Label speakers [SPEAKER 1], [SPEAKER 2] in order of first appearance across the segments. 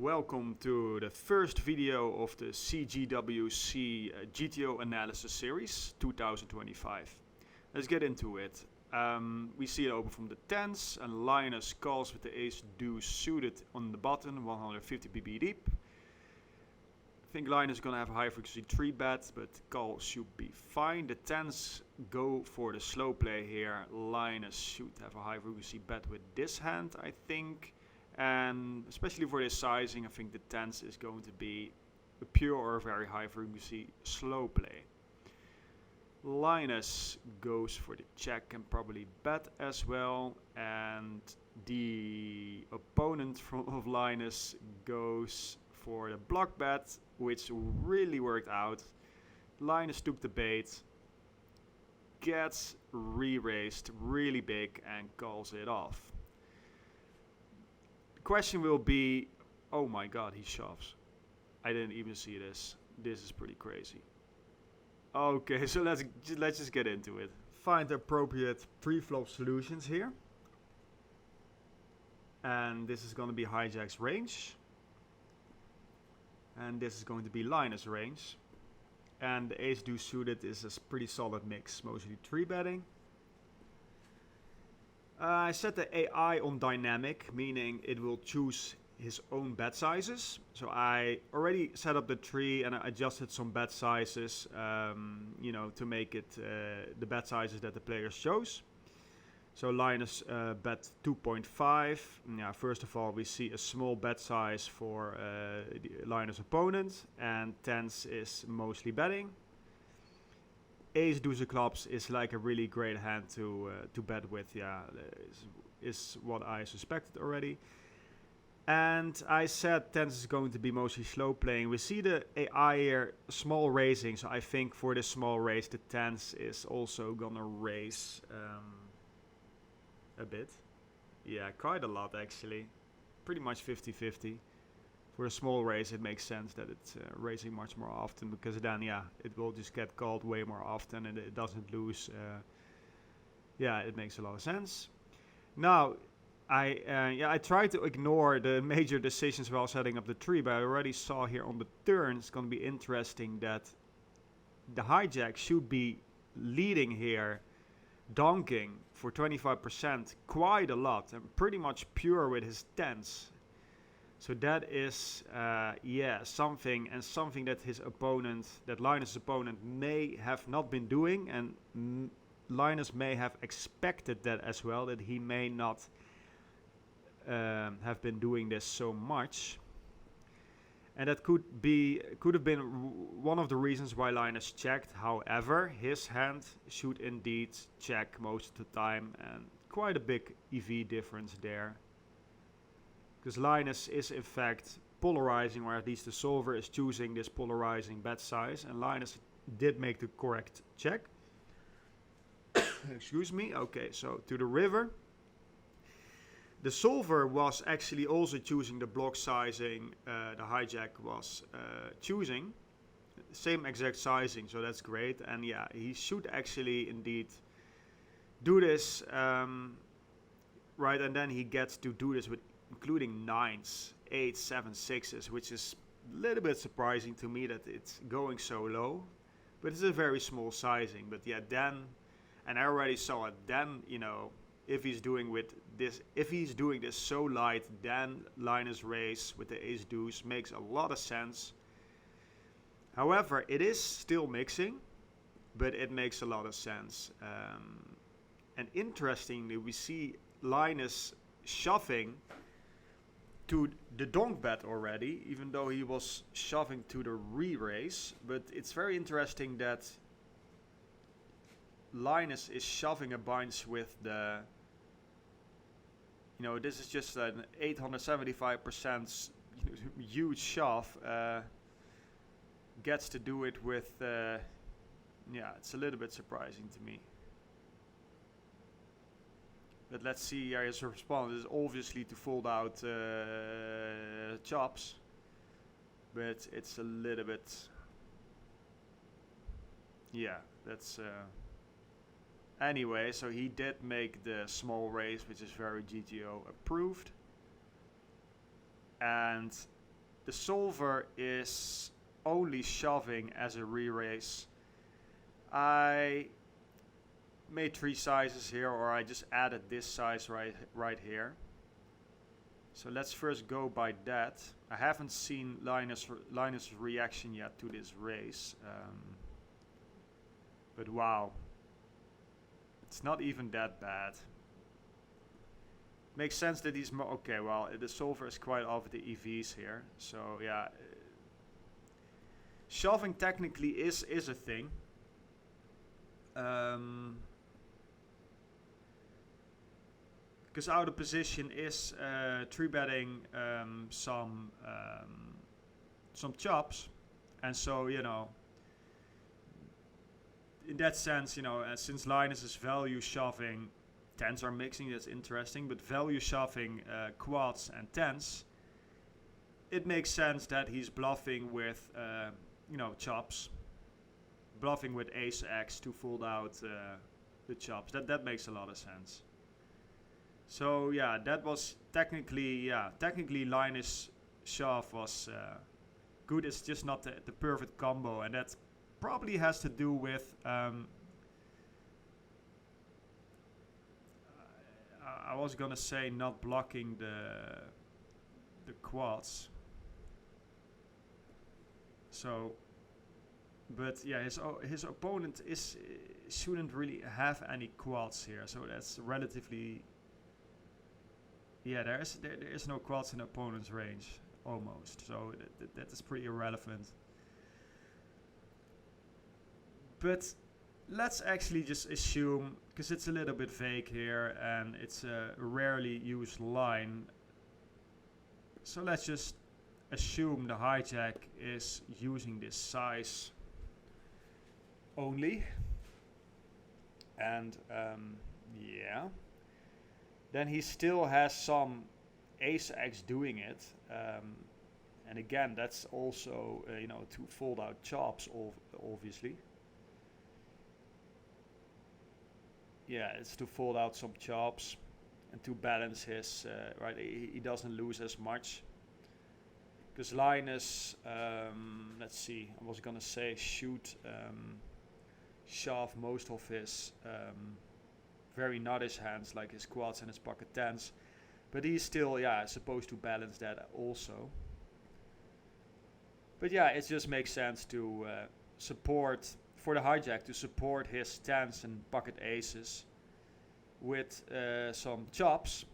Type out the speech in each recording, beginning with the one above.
[SPEAKER 1] Welcome to the first video of the CGWC GTO Analysis Series 2025. Let's get into it. We see it open from the tens, and Linus calls with the ace deuce suited on the button, 150 pp deep. I think Linus is gonna have a high frequency 3-bet, but call should be fine. The tens go for the slow play here. Linus should have a high frequency bet with this hand, I think. And especially for this sizing, I think the tens is going to be a pure or very high frequency slow play. Linus goes for the check and probably bet as well, and the opponent of Linus goes for the block bet, which really worked out. Linus took the bait, gets re-raised really big and calls it off. Question will be, oh my god, he shoves. I didn't even see this. This is pretty crazy. Okay, so let's just get into it. Find the appropriate pre-flop solutions here. And this is going to be hijack's range. And this is going to be Linus' range. And the ace deuce suited is a pretty solid mix, mostly 3-betting. I set the AI on dynamic, meaning it will choose his own bet sizes. So I already set up the tree and I adjusted some bet sizes, to make it the bet sizes that the players chose. So Linus bet 2.5. Yeah, first of all, we see a small bet size for Linus' opponent, and tens is mostly betting. Ace deuce of clubs is like a really great hand to bet with. Yeah, is what I suspected already. And I said tens is going to be mostly slow playing. We see the AI here small raising, so I think for this small raise the tens is also gonna raise a bit. Yeah, quite a lot actually. Pretty much 50-50. For a small raise, it makes sense that it's raising much more often, because then, yeah, it will just get called way more often and it doesn't lose. Yeah, it makes a lot of sense. Now, I tried to ignore the major decisions while setting up the tree, but I already saw here on the turn it's going to be interesting that the hijack should be leading here, donking for 25%, quite a lot, and pretty much pure with his tens. So that is, something that his opponent, that Linus' opponent may have not been doing, and Linus may have expected that as well, that he may not have been doing this so much. And that could have been one of the reasons why Linus checked. However, his hand should indeed check most of the time, and quite a big EV difference there. Because Linus is in fact polarizing, or at least the solver is choosing this polarizing bet size, and Linus did make the correct check. Excuse me. Okay, so to the river. The solver was actually also choosing the block sizing the hijack was choosing. Same exact sizing, so that's great. And yeah, he should actually indeed do this, right? And then he gets to do this with including 9s, 8s, 7s, 6s, which is a little bit surprising to me that it's going so low. But it's a very small sizing. But yeah, then, and I already saw it, then, if he's doing this so light, then Linus raise with the ace deuce makes a lot of sense. However, it is still mixing, but it makes a lot of sense. And interestingly, we see Linus shoving to the donk bet already, even though he was shoving to the re-raise. But it's very interesting that Linus is shoving a bunch with the, this is just an 875% huge shove. Gets to do it with, it's a little bit surprising to me. But let's see his response is obviously to fold out chops. But it's a little bit, that's anyway, so he did make the small raise, which is very GTO approved. And the solver is only shoving as a re-raise. I made 3 sizes here, or I just added this size right here. So let's first go by that. I haven't seen Linus' reaction yet to this raise. But wow. It's not even that bad. Makes sense that he's more... Okay, well, the solver is quite off the EVs here. So, yeah. Shoving technically is a thing. Because out of position is 3-betting some chops. And so, you know... In that sense, you know, since Linus is value shoving, tens are mixing, that's interesting, but value shoving quads and tens, it makes sense that he's bluffing with, you know, chops, bluffing with ace x to fold out the chops. That makes a lot of sense. So yeah, that was technically Linus shove was good. It's just not the perfect combo, and that's probably has to do with I was gonna say not blocking the quads. So, but yeah, his opponent shouldn't really have any quads here. So that's relatively, yeah. There is no quads in the opponent's range almost. So that is pretty irrelevant. But let's actually just assume, because it's a little bit vague here and it's a rarely used line. So let's just assume the hijack is using this size only. And yeah. Then he still has some ace x doing it. And again, that's also, you know, to fold out chops, obviously. Yeah, it's to fold out some chops and to balance his, right, he doesn't lose as much. Because Linus, let's see, I was gonna say shove most of his very nuttish hands, like his quads and his pocket tens. But he's still, yeah, supposed to balance that also. But yeah, it just makes sense to support, for the hijack, to support his tens and pocket aces with some chops.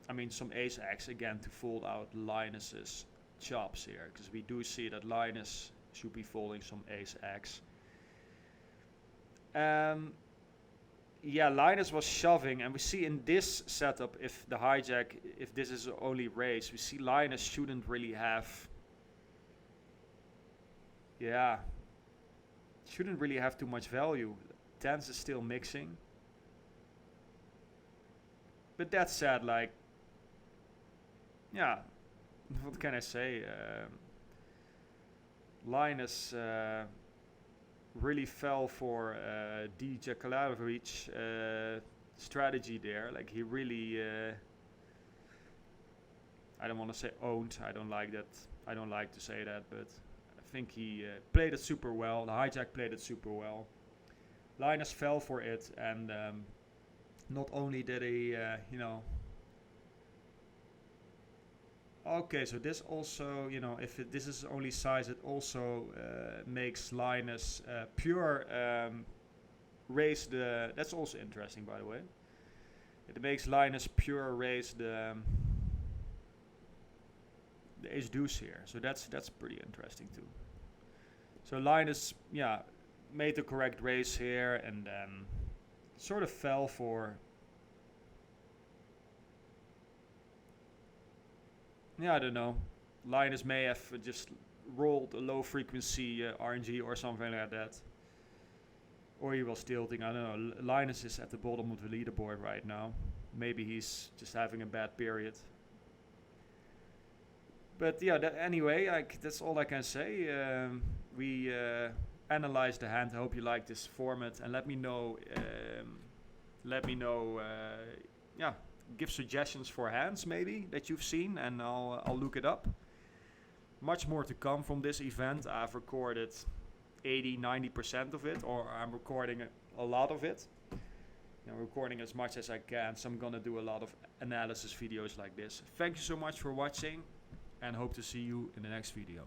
[SPEAKER 1] I mean, some ace x again to fold out Linus's chops here, because we do see that Linus should be folding some ace x. Yeah, Linus was shoving, and we see in this setup, if the hijack, if this is only raise, we see Linus shouldn't really have, yeah, shouldn't really have too much value. Tens is still mixing. But that said, like, yeah, what can I say? Linus really fell for D. Jakalarovich strategy there. Like, he really, I don't want to say owned. I don't like that. I don't like to say that, but I think he played it super well. The hijack played it super well. Linus fell for it, and not only did he, you know. Okay, so this also, you know, if this is only size, it also makes Linus pure raise the. That's also interesting, by the way. It makes Linus pure raise the ace deuce here. So that's pretty interesting too. So Linus, yeah, made the correct raise here, and then sort of fell for. Yeah, I don't know. Linus may have just rolled a low frequency RNG or something like that. Or he was tilting, I don't know. Linus is at the bottom of the leaderboard right now. Maybe he's just having a bad period. But yeah, anyway, that's all I can say. We analyzed the hand. I hope you like this format, and let me know. Yeah, give suggestions for hands maybe that you've seen, and I'll look it up. much more to come from this event. I've recorded 80-90% of it, or I'm recording a lot of it. I'm recording as much as I can, so I'm gonna do a lot of analysis videos like this. Thank you so much for watching, and hope to see you in the next video.